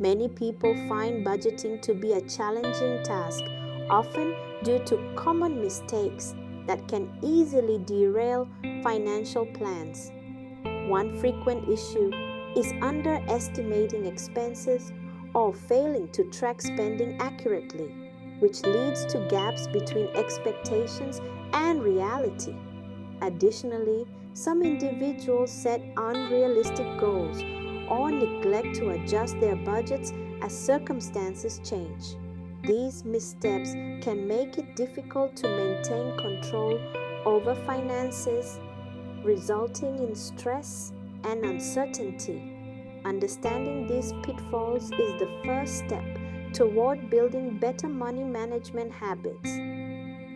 Many people find budgeting to be a challenging task, often due to common mistakes that can easily derail financial plans. One frequent issue is underestimating expenses or failing to track spending accurately, which leads to gaps between expectations and reality. Additionally, some individuals set unrealistic goals or neglect to adjust their budgets as circumstances change. These missteps can make it difficult to maintain control over finances, resulting in stress and uncertainty. Understanding these pitfalls is the first step toward building better money management habits.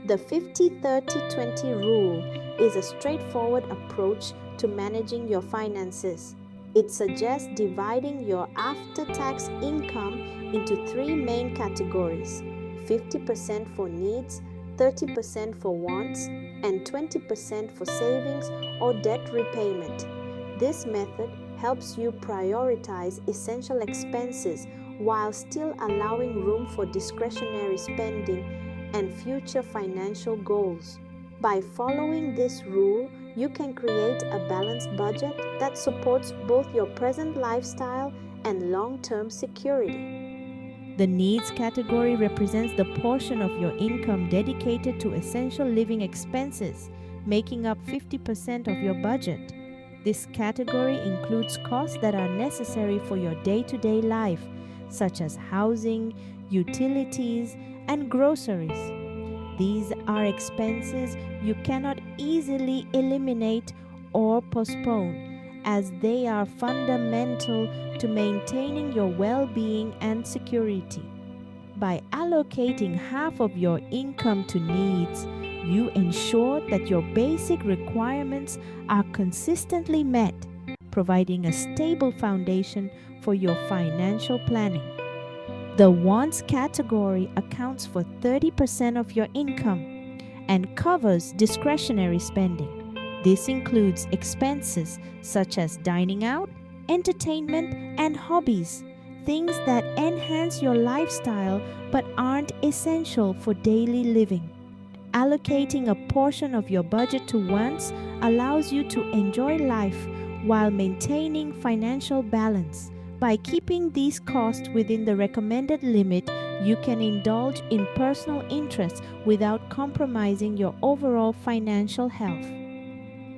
The 50-30-20 rule is a straightforward approach to managing your finances. It suggests dividing your after tax income into three main categories: 50% for needs, 30% for wants, and 20% for savings or debt repayment. This method helps you prioritize essential expenses while still allowing room for discretionary spending and future financial goals. By following this rule, you can create a balanced budget that supports both your present lifestyle and long-term security. The needs category represents the portion of your income dedicated to essential living expenses, making up 50% of your budget. This category includes costs that are necessary for your day-to-day life, such as housing, utilities, and groceries. These are expenses you cannot easily eliminate or postpone, as they are fundamental to maintaining your well-being and security. By allocating half of your income to needs, you ensure that your basic requirements are consistently met, providing a stable foundation for your financial planning. The wants category accounts for 30% of your income and covers discretionary spending. This includes expenses such as dining out, entertainment, and hobbies, things that enhance your lifestyle but aren't essential for daily living. Allocating a portion of your budget to wants allows you to enjoy life while maintaining financial balance. By keeping these costs within the recommended limit, you can indulge in personal interests without compromising your overall financial health.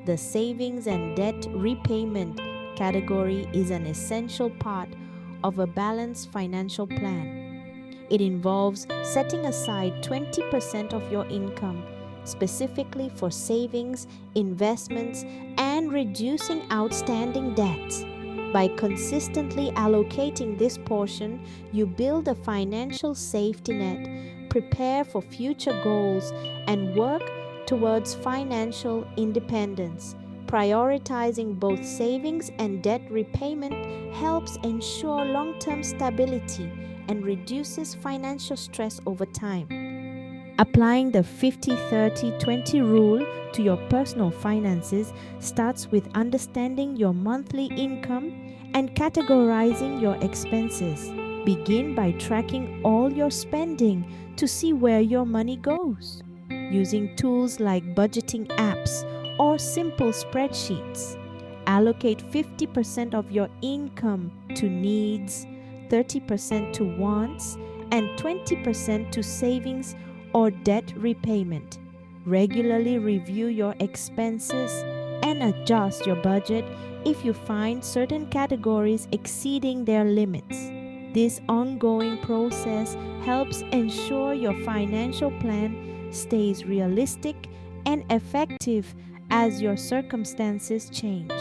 The savings and debt repayment category is an essential part of a balanced financial plan. It involves setting aside 20% of your income specifically for savings, investments, and reducing outstanding debts. By consistently allocating this portion, you build a financial safety net, prepare for future goals, and work towards financial independence. Prioritizing both savings and debt repayment helps ensure long-term stability and reduces financial stress over time. Applying the 50-30-20 rule to your personal finances starts with understanding your monthly income and categorizing your expenses. Begin by tracking all your spending to see where your money goes. Using tools like budgeting apps or simple spreadsheets, allocate 50% of your income to needs, 30% to wants, and 20% to savings or debt repayment. Regularly review your expenses and adjust your budget if you find certain categories exceeding their limits. This ongoing process helps ensure your financial plan stays realistic and effective as your circumstances change.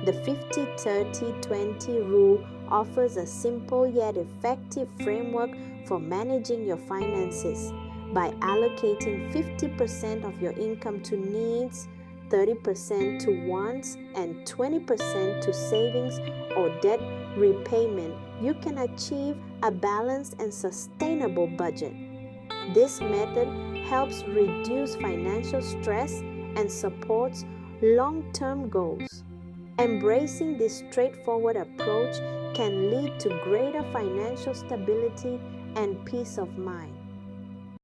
The 50-30-20 rule offers a simple yet effective framework for managing your finances. By allocating 50% of your income to needs, 30% to wants, and 20% to savings or debt repayment, you can achieve a balanced and sustainable budget. This method helps reduce financial stress and supports long-term goals. Embracing this straightforward approach can lead to greater financial stability and peace of mind.